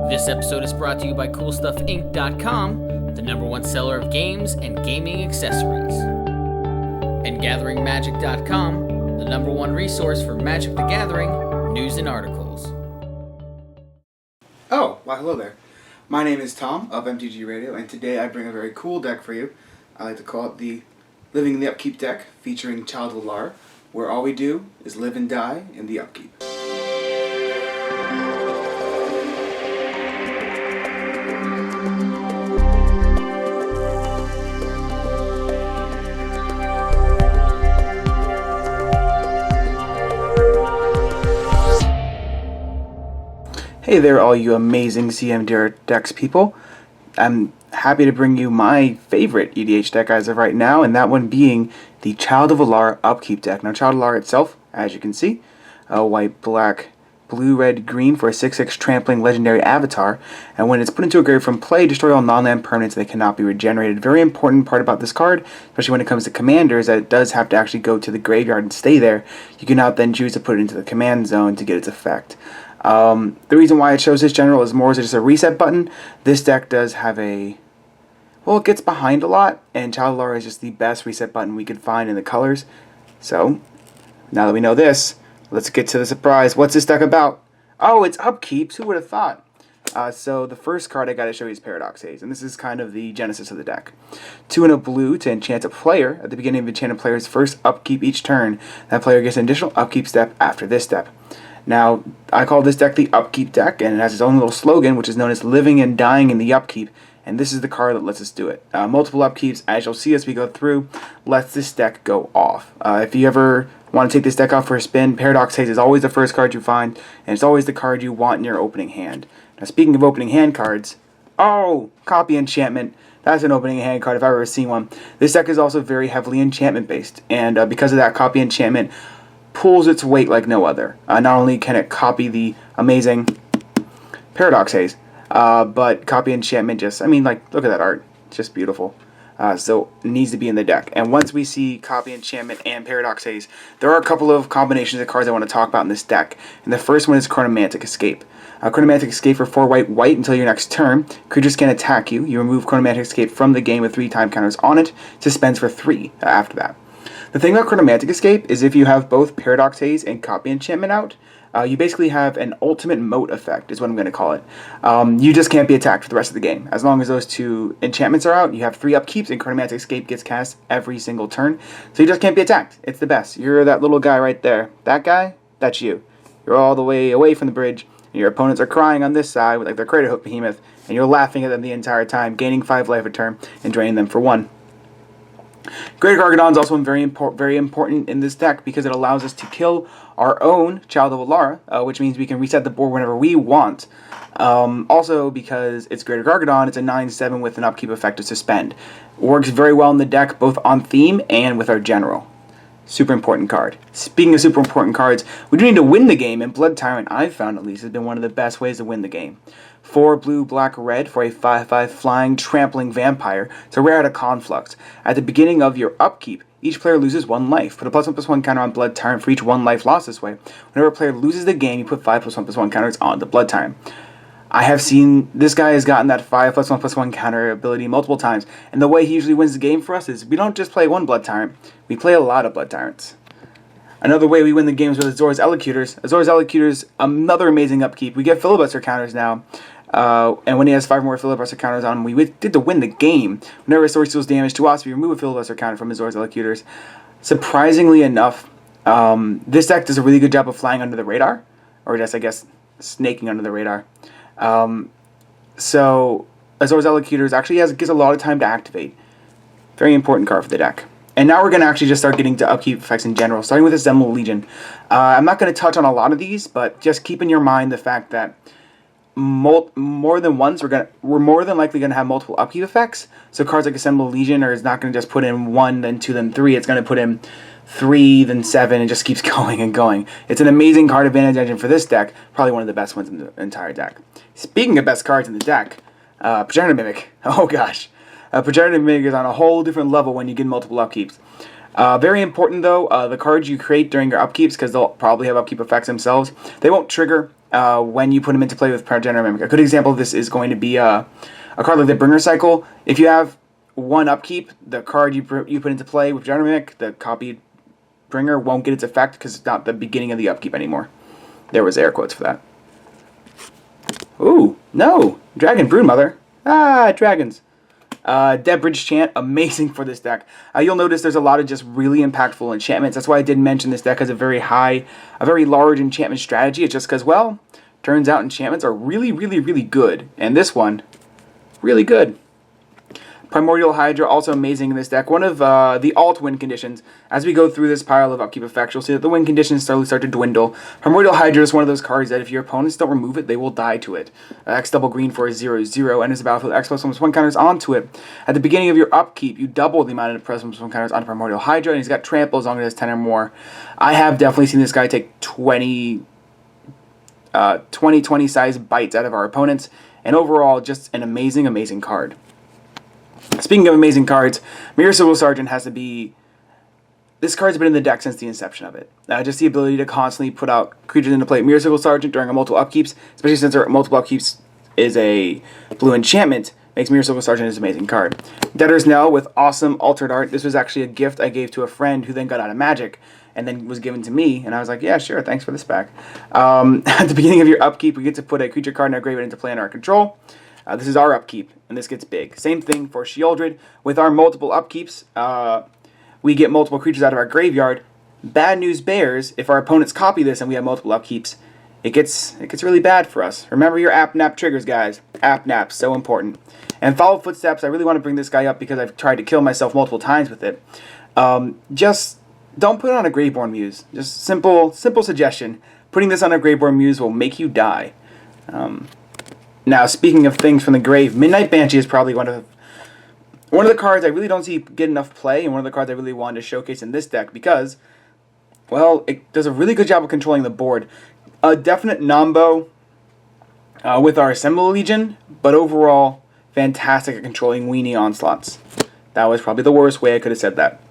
This episode is brought to you by CoolStuffInc.com, the #1 seller of games and gaming accessories. And GatheringMagic.com, the #1 resource for Magic the Gathering news and articles. Oh, well, hello there. My name is Tom of MTG Radio, and today I bring a very cool deck for you. I like to call it the Living in the Upkeep deck, featuring Child of Alara, where all we do is live and die in the upkeep. Hey there, all you amazing CMDR decks people. I'm happy to bring you my favorite EDH deck as of right now, and that one being the Child of Alara Upkeep deck. Now, Child of Alara itself, as you can see, white, black, blue, red, green for a 6/6 trampling legendary avatar, and when it's put into a grave from play, destroy all non-land permanents that cannot be regenerated. Very important part about this card, especially when it comes to commanders, that it does have to actually go to the graveyard and stay there. You cannot then choose to put it into the command zone to get its effect. The reason why it shows this general is more as just a reset button. This deck does have it gets behind a lot, and Child of Alara is just the best reset button we could find in the colors. So, now that we know this, let's get to the surprise. What's this deck about? Oh, it's upkeeps. Who would have thought? So the first card I got to show you is Paradox Haze, and this is kind of the genesis of the deck. 2 and a blue to enchant a player. At the beginning of the enchanted player's first upkeep each turn, that player gets an additional upkeep step after this step. Now, I call this deck the Upkeep deck, and it has its own little slogan, which is known as Living and Dying in the Upkeep, and this is the card that lets us do it. Multiple upkeeps, as you'll see as we go through, lets this deck go off. If you ever want to take this deck off for a spin, Paradox Haze is always the first card you find, and it's always the card you want in your opening hand. Now, speaking of opening hand cards, Copy Enchantment. That's an opening hand card if I've ever seen one. This deck is also very heavily enchantment based, and because of that, Copy Enchantment pulls its weight like no other. Not only can it copy the amazing Paradox Haze, but Copy Enchantment look at that art. It's just beautiful. So it needs to be in the deck. And once we see Copy Enchantment and Paradox Haze, there are a couple of combinations of cards I want to talk about in this deck. And the first one is Chronomantic Escape. Chronomantic Escape for 4 white until your next turn. Creatures can attack you. You remove Chronomantic Escape from the game with 3 time counters on it. Suspends for 3 after that. The thing about Chronomantic Escape is if you have both Paradox Haze and Copy Enchantment out, you basically have an ultimate moat effect, is what I'm going to call it. You just can't be attacked for the rest of the game. As long as those 2 enchantments are out, you have 3 upkeeps, and Chronomantic Escape gets cast every single turn. So you just can't be attacked. It's the best. You're that little guy right there. That guy, that's you. You're all the way away from the bridge, and your opponents are crying on this side with their Crater Hook Behemoth, and you're laughing at them the entire time, gaining 5 life a turn, and draining them for 1. Greater Gargadon is also very important in this deck because it allows us to kill our own Child of Alara, which means we can reset the board whenever we want. Also, because it's Greater Gargadon, it's a 9/7 with an upkeep effect to suspend. Works very well in the deck, both on theme and with our general. Super important card. Speaking of super important cards, we do need to win the game, and Blood Tyrant, I've found at least, has been one of the best ways to win the game. 4 blue, black, red for a 5/5 flying, trampling vampire. It's a rare out of Conflux. At the beginning of your upkeep, each player loses 1 life. Put a +1/+1 counter on Blood Tyrant for each 1 life lost this way. Whenever a player loses the game, you put 5 +1/+1 counters on the Blood Tyrant. I have seen this guy has gotten that 5 +1/+1 counter ability multiple times, and the way he usually wins the game for us is we don't just play 1 Blood Tyrant, we play a lot of Blood Tyrants. Another way we win the games with Azor's Elocutors. Azor's Elocutors, another amazing upkeep. We get filibuster counters now, and when he has 5 more filibuster counters on him, we did to win the game. Whenever a source deals damage to us, we remove a filibuster counter from Azor's Elocutors. Surprisingly enough, this deck does a really good job of flying under the radar, or just, I guess, snaking under the radar. So Azor's Elocutors actually gets a lot of time to activate. Very important card for the deck. And now we're going to actually just start getting to upkeep effects in general, starting with Assemble Legion. I'm not going to touch on a lot of these, but just keep in your mind the fact that more than once we're more than likely going to have multiple upkeep effects. So cards like Assemble Legion is not going to just put in 1, then 2, then 3. It's going to put in 3, then 7, and just keeps going and going. It's an amazing card advantage engine for this deck, probably one of the best ones in the entire deck. Speaking of best cards in the deck, Progenitor Mimic. Oh gosh. Progenitor Mimic is on a whole different level when you get multiple upkeeps. Very important though, the cards you create during your upkeeps, because they'll probably have upkeep effects themselves, they won't trigger when you put them into play with Progenitor Mimic. A good example of this is going to be a card like the Bringer Cycle. If you have one upkeep, the card you put into play with Progenitor Mimic, the copied Bringer won't get its effect because it's not the beginning of the upkeep anymore. There was air quotes for that. Ooh, no! Dragon Broodmother. Ah, dragons. Deadbridge Chant, amazing for this deck. You'll notice there's a lot of just really impactful enchantments. That's why I did mention this deck has a very large enchantment strategy. It's just because, well, turns out enchantments are really, really, really good. And this one, really good. Primordial Hydra, also amazing in this deck. One of the alt win conditions, as we go through this pile of upkeep effects, you'll see that the win conditions slowly start to dwindle. Primordial Hydra is one of those cards that if your opponents don't remove it, they will die to it. X double green for a 0/0, enters the battlefield, X +1/+1 counters onto it. At the beginning of your upkeep, you double the amount of +1/+1 counters onto Primordial Hydra, and he's got trample as long as it has 10 or more. I have definitely seen this guy take 20 size bites out of our opponents, and overall, just an amazing, amazing card. Speaking of amazing cards, Mirror-Sigil Sergeant has to be... This card's been in the deck since the inception of it. Just the ability to constantly put out creatures into play. Mirror-Sigil Sergeant during our multiple upkeeps, especially since our multiple upkeeps is a blue enchantment, makes Mirror-Sigil Sergeant an amazing card. Debtors Knell with awesome altered art. This was actually a gift I gave to a friend who then got out of Magic and then was given to me, and I was like, yeah, sure, thanks for this back. At the beginning of your upkeep, we get to put a creature card in our graveyard into play in our control. This is our upkeep, and this gets big. Same thing for Sheoldred. With our multiple upkeeps, we get multiple creatures out of our graveyard. Bad news bears, if our opponents copy this and we have multiple upkeeps, it gets really bad for us. Remember your app nap triggers, guys. App naps, so important. And Follow Footsteps, I really want to bring this guy up because I've tried to kill myself multiple times with it. Just don't put it on a Graveborn Muse. Just simple suggestion. Putting this on a Graveborn Muse will make you die. Now, speaking of things from the grave, Midnight Banshee is probably one of the cards I really don't see get enough play, and one of the cards I really wanted to showcase in this deck because, well, it does a really good job of controlling the board. A definite nombo with our Assemble Legion, but overall, fantastic at controlling weenie onslaughts. That was probably the worst way I could have said that.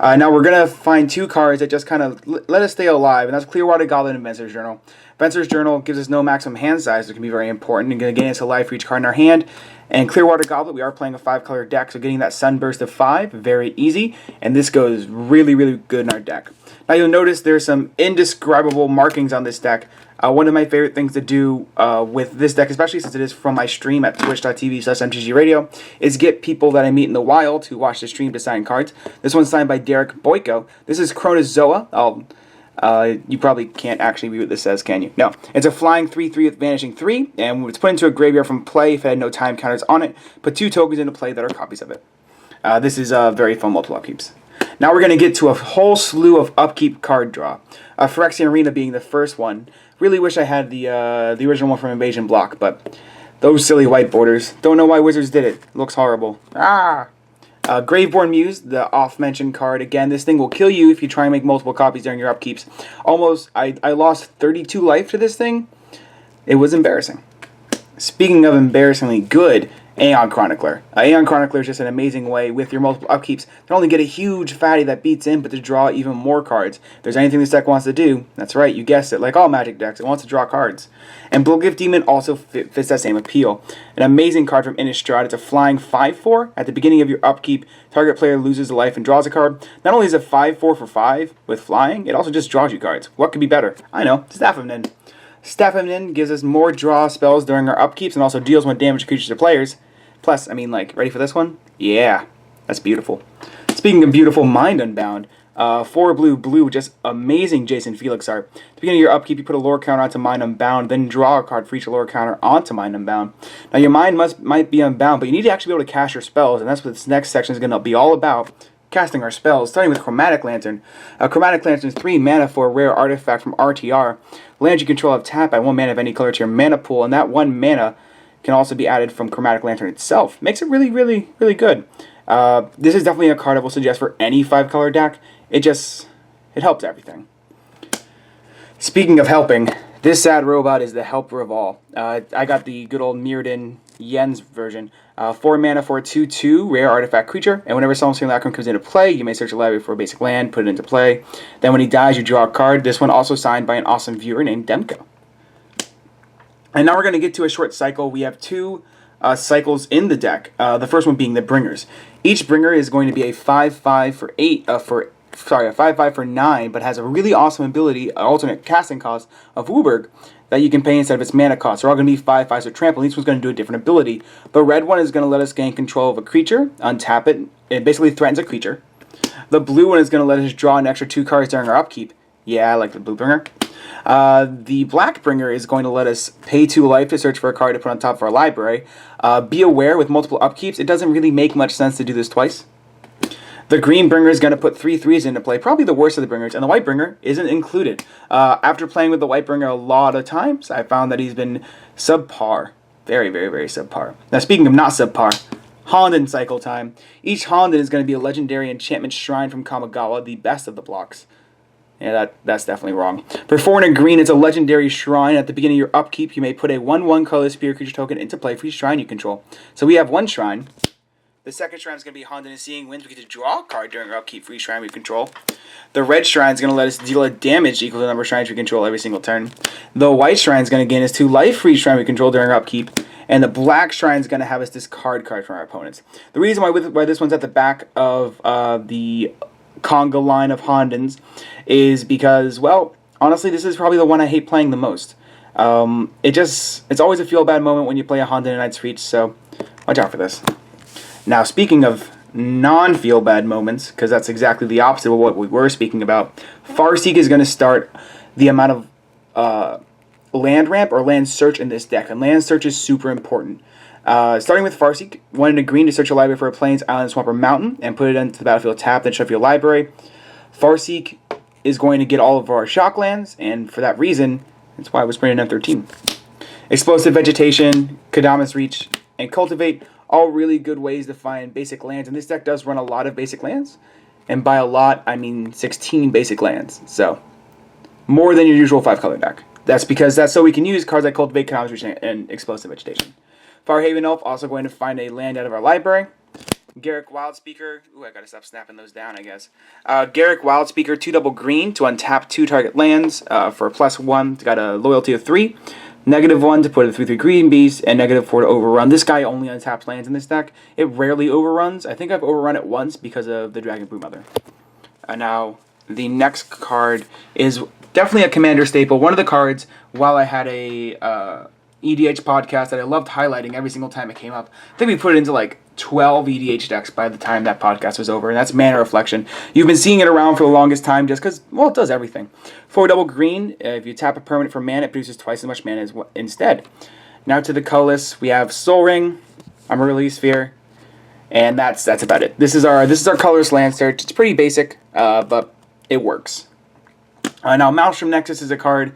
Now we're going to find two cards that just kind of let us stay alive, and that's Clearwater Goblet and Venser's Journal. Venser's Journal gives us no maximum hand size, which can be very important, and going to gain us a life for each card in our hand. And Clearwater Goblet, we are playing a 5-color deck, so getting that Sunburst of 5, very easy, and this goes really, really good in our deck. Now you'll notice there's some indescribable markings on this deck. One of my favorite things to do with this deck, especially since it is from my stream at twitch.tv/mtgradio, is get people that I meet in the wild who watch the stream to sign cards. This one's signed by Derek Boyko. This is Chronozoa. You probably can't actually read what this says, can you? No. It's a flying 3/3 with vanishing 3, and it's put into a graveyard from play if it had no time counters on it. Put 2 tokens into play that are copies of it. This is very fun multiple upkeeps. Now we're going to get to a whole slew of upkeep card draw. Phyrexian Arena being the first one. Really wish I had the original one from Invasion Block, but those silly white borders. Don't know why Wizards did it. Looks horrible. Graveborn Muse, the off-mentioned card. Again, this thing will kill you if you try and make multiple copies during your upkeeps. I lost 32 life to this thing. It was embarrassing. Speaking of embarrassingly good, Aeon Chronicler. Aeon Chronicler is just an amazing way with your multiple upkeeps to not only get a huge fatty that beats in, but to draw even more cards. If there's anything this deck wants to do, that's right, you guessed it, like all Magic decks, it wants to draw cards. And Bloodgift Demon also fits that same appeal. An amazing card from Innistrad. It's a flying 5/4. At the beginning of your upkeep, target player loses a life and draws a card. Not only is it 5/4 for 5 with flying, it also just draws you cards. What could be better? I know, Staff of Nin. Staff of Nin gives us more draw spells during our upkeeps and also deals more damage to creatures to players. Plus, I mean, like, ready for this one? Yeah, that's beautiful. Speaking of beautiful, Mind Unbound. 4 blue, just amazing Jason Felix art. At the beginning of your upkeep, you put a lore counter onto Mind Unbound, then draw a card for each lore counter onto Mind Unbound. Now, your mind might be unbound, but you need to actually be able to cast your spells, and that's what this next section is going to be all about. Casting our spells, starting with Chromatic Lantern. Chromatic Lantern is 3 mana for a rare artifact from RTR. Lands you control have tap by 1 mana of any color to your mana pool, and that 1 mana can also be added from Chromatic Lantern itself. Makes it really, really, really good. This is definitely a card I will suggest for any 5-color deck. It helps everything. Speaking of helping, this sad robot is the helper of all. I got the good old Mirrodin Yen's version. 4 mana for a 2/2 rare artifact creature, and whenever Solemn Simulacrum comes into play, you may search a library for a basic land, put it into play. Then when he dies, you draw a card. This one also signed by an awesome viewer named Demko. And now we're going to get to a short cycle. We have two cycles in the deck. The first one being the Bringers. Each Bringer is going to be a 5/5 for 8 a 5/5 for 9, but has a really awesome ability, alternate casting cost of Wooburg that you can pay instead of its mana cost. They're all going to be 5/5s for trample. Each one's going to do a different ability. The red one is going to let us gain control of a creature, untap it. It basically threatens a creature. The blue one is going to let us draw an extra 2 cards during our upkeep. Yeah, I like the blue Bringer. The black Bringer is going to let us pay 2 life to search for a card to put on top of our library. Be aware, with multiple upkeeps, it doesn't really make much sense to do this twice. The green Bringer is going to put 3 3s into play, probably the worst of the Bringers, and the white Bringer isn't included. After playing with the white Bringer a lot of times, I found that he's been subpar. Very, very, very subpar. Now, speaking of not subpar, Honden cycle time. Each Honden is going to be a legendary enchantment shrine from Kamigawa, the best of the blocks. Yeah, that's definitely wrong. For 4 and a green, it's a legendary shrine. At the beginning of your upkeep, you may put a 1/1 colorless spirit creature token into play for each shrine you control. So we have 1 shrine. The second shrine is going to be Honden and Seeing Winds. We get to draw a card during our upkeep for each shrine we control. The red shrine is going to let us deal a damage equal to the number of shrines we control every single turn. The white shrine is going to gain us 2 life for each shrine we control during our upkeep. And the black shrine is going to have us discard cards from our opponents. The reason why this one's at the back of the conga line of Hondens is because, well, honestly, this is probably the one I hate playing the most. It's always a feel-bad moment when you play a Honden in Knight's Reach, so watch out for this. Now, speaking of non-feel-bad moments, because that's exactly the opposite of what we were speaking about, Farseek is going to start the amount of land ramp or land search in this deck, and land search is super important. Starting with Farseek, 1 and a green to search a library for a plains, island, swamp, or mountain, and put it into the battlefield tapped, then shuffle your library. Farseek is going to get all of our shock lands, and for that reason, that's why I was printing M13. Explosive Vegetation, Kadamas Reach, and Cultivate, all really good ways to find basic lands, and this deck does run a lot of basic lands, and by a lot, I mean 16 basic lands, so more than your usual 5-color deck. That's because that's so we can use cards like Cultivate, Kadamas Reach, and Explosive Vegetation. Farhaven Elf, also going to find a land out of our library. Garruk Wildspeaker. Ooh, I gotta stop snapping those down, I guess. Garruk Wildspeaker, 2 double green to untap 2 target lands for a +1. It's got a loyalty of 3. -1 to put a 3/3 green beast, and -4 to overrun. This guy only untaps lands in this deck. It rarely overruns. I think I've overrun it once because of the Dragon Broodmother. Now, the next card is definitely a commander staple. One of the cards, while I had a EDH podcast that I loved highlighting every single time it came up. I think we put it into like 12 EDH decks by the time that podcast was over, and that's Mana Reflection. You've been seeing it around for the longest time just because, well, it does everything. 4 double green, if you tap a permanent for mana, it produces twice as much mana instead. Now to the colorless, we have Soul Ring, Release Sphere, and that's about it. This is our colorless land search. It's pretty basic, but it works. Now Maelstrom Nexus is a card.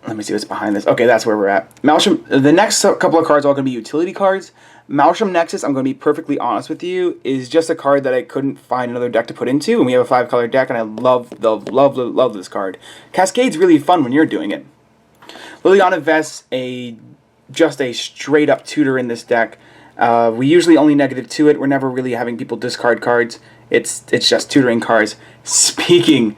Let me see what's behind this. Okay, that's where we're at. Maelstrom. The next couple of cards are all going to be utility cards. Maelstrom Nexus, I'm going to be perfectly honest with you, is just a card that I couldn't find another deck to put into, and we have a 5-color deck, and I love this card. Cascade's really fun when you're doing it. Liliana Vess, just a straight-up tutor in this deck. We usually only -2 it. We're never really having people discard cards. It's just tutoring cards. Speaking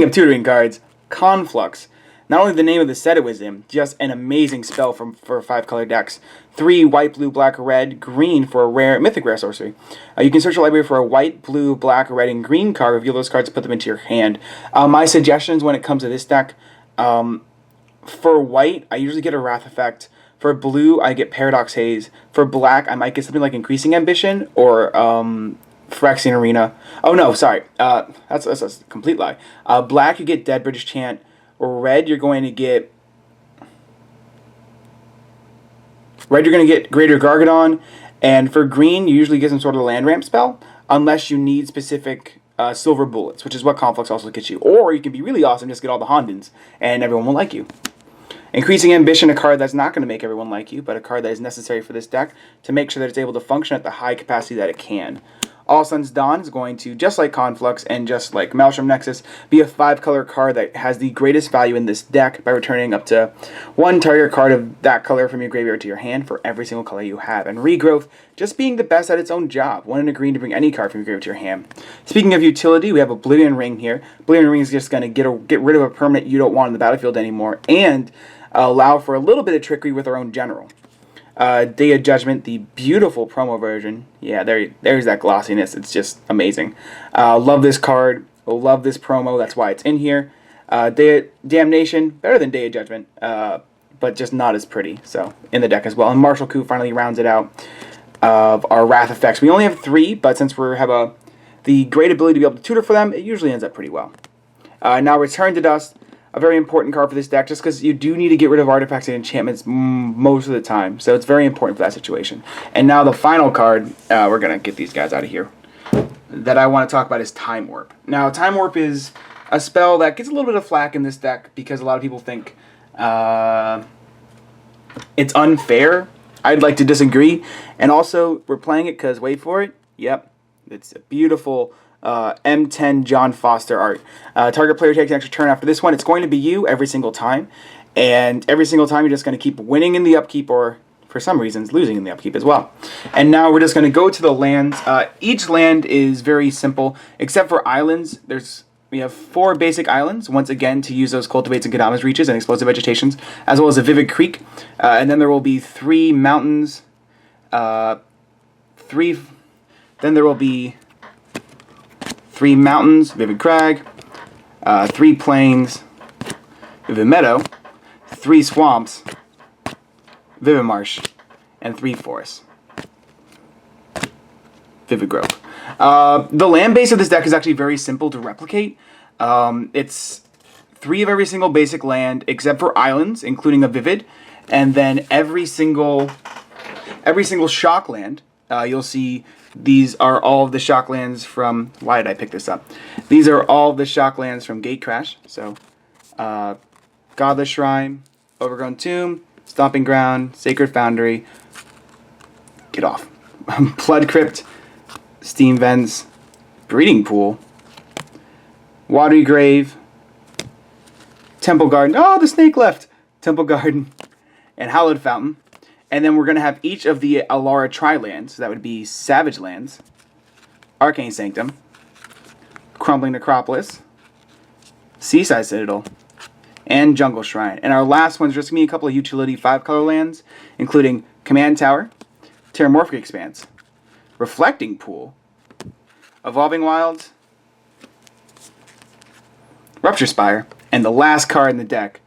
of tutoring cards, Conflux. Not only the name of the set it was in, just an amazing spell for 5-color decks. 3 white, blue, black, red, green for a rare mythic rare sorcery. You can search your library for a white, blue, black, red, and green card. Reveal those cards and put them into your hand. My suggestions when it comes to this deck, for white, I usually get a Wrath Effect. For blue, I get Paradox Haze. For black, I might get something like Increasing Ambition or Phyrexian Arena. Oh no, sorry, that's a complete lie. Black, you get Deadbridge Chant. Red, you're going to get Greater Gargadon, and for green, you usually get some sort of land ramp spell, unless you need specific silver bullets, which is what Conflux also gets you. Or you can be really awesome, just get all the Hondens, and everyone will like you. Increasing Ambition, a card that's not going to make everyone like you, but a card that is necessary for this deck to make sure that it's able to function at the high capacity that it can. All Sun's Dawn is going to, just like Conflux and just like Maelstrom Nexus, be a 5-color card that has the greatest value in this deck by returning up to 1 target card of that color from your graveyard to your hand for every single color you have. And Regrowth just being the best at its own job, 1 and a green to bring any card from your graveyard to your hand. Speaking of utility, we have Oblivion Ring here. Oblivion Ring is just going to get rid of a permanent you don't want on the battlefield anymore, and allow for a little bit of trickery with our own general. Day of Judgment, the beautiful promo version. Yeah, there's that glossiness. It's just amazing. Love this card. Love this promo. That's why it's in here. Day of Damnation, better than Day of Judgment, but just not as pretty. So in the deck as well. And Martial Coup finally rounds it out of our Wrath effects. We only have 3, but since we have the great ability to be able to tutor for them, it usually ends up pretty well. Now Return to Dust. A very important card for this deck, just because you do need to get rid of artifacts and enchantments most of the time. So it's very important for that situation. And now the final card, we're going to get these guys out of here, that I want to talk about is Time Warp. Now, Time Warp is a spell that gets a little bit of flack in this deck because a lot of people think it's unfair. I'd like to disagree. And also, we're playing it because, wait for it, yep, it's a beautiful M10 John Foster art. Target player takes an extra turn after this one. It's going to be you every single time. And every single time you're just going to keep winning in the upkeep, or for some reasons losing in the upkeep as well. And now we're just going to go to the lands. Each land is very simple, except for islands. We have 4 basic islands, once again, to use those Cultivates and Kodama's Reaches and Explosive Vegetations, as well as a Vivid Creek. And then there will be 3 mountains. Then there will be 3 mountains, Vivid Crag, 3 plains, Vivid Meadow, 3 swamps, Vivid Marsh, and 3 forests, Vivid Grove. The land base of this deck is actually very simple to replicate. It's 3 of every single basic land except for islands, including a Vivid, and then every single shock land. You'll see these are all of the shock lands from... Why did I pick this up? These are all of the shock lands from Gatecrash. So, Godless Shrine, Overgrown Tomb, Stomping Ground, Sacred Foundry. Get off. Blood Crypt, Steam Vents, Breeding Pool, Watery Grave, Temple Garden. Oh, the snake left! Temple Garden, and Hallowed Fountain. And then we're going to have each of the Alara Tri-lands. So that would be Savage Lands, Arcane Sanctum, Crumbling Necropolis, Seaside Citadel, and Jungle Shrine. And our last one's just going to be a couple of utility 5-color lands, including Command Tower, Terramorphic Expanse, Reflecting Pool, Evolving Wilds, Rupture Spire, and the last card in the deck,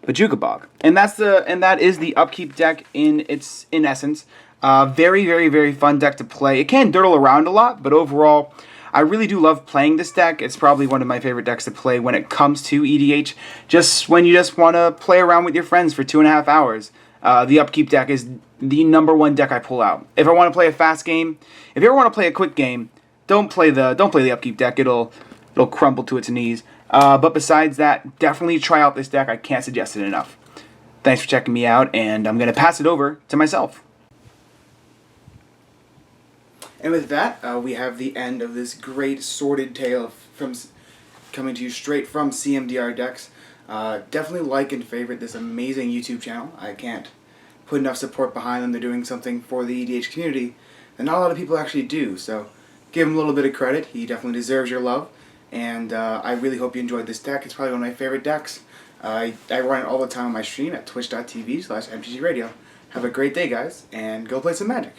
Bojuka Bog. And that is the Upkeep deck in essence. Very, very, very fun deck to play. It can dirtle around a lot, but overall, I really do love playing this deck. It's probably one of my favorite decks to play when it comes to EDH. Just when you just want to play around with your friends for 2.5 hours. The Upkeep deck is the #1 deck I pull out. If I want to play a fast game, if you ever want to play a quick game, don't play the Upkeep deck. It'll crumble to its knees. But besides that, definitely try out this deck. I can't suggest it enough. Thanks for checking me out, and I'm going to pass it over to myself. And with that, we have the end of this great sordid tale coming to you straight from CMDR decks. Definitely like and favorite this amazing YouTube channel. I can't put enough support behind them. They're doing something for the EDH community that not a lot of people actually do. So give him a little bit of credit. He definitely deserves your love. And I really hope you enjoyed this deck. It's probably one of my favorite decks. I run it all the time on my stream at twitch.tv/MTGRadio. Have a great day, guys, and go play some Magic.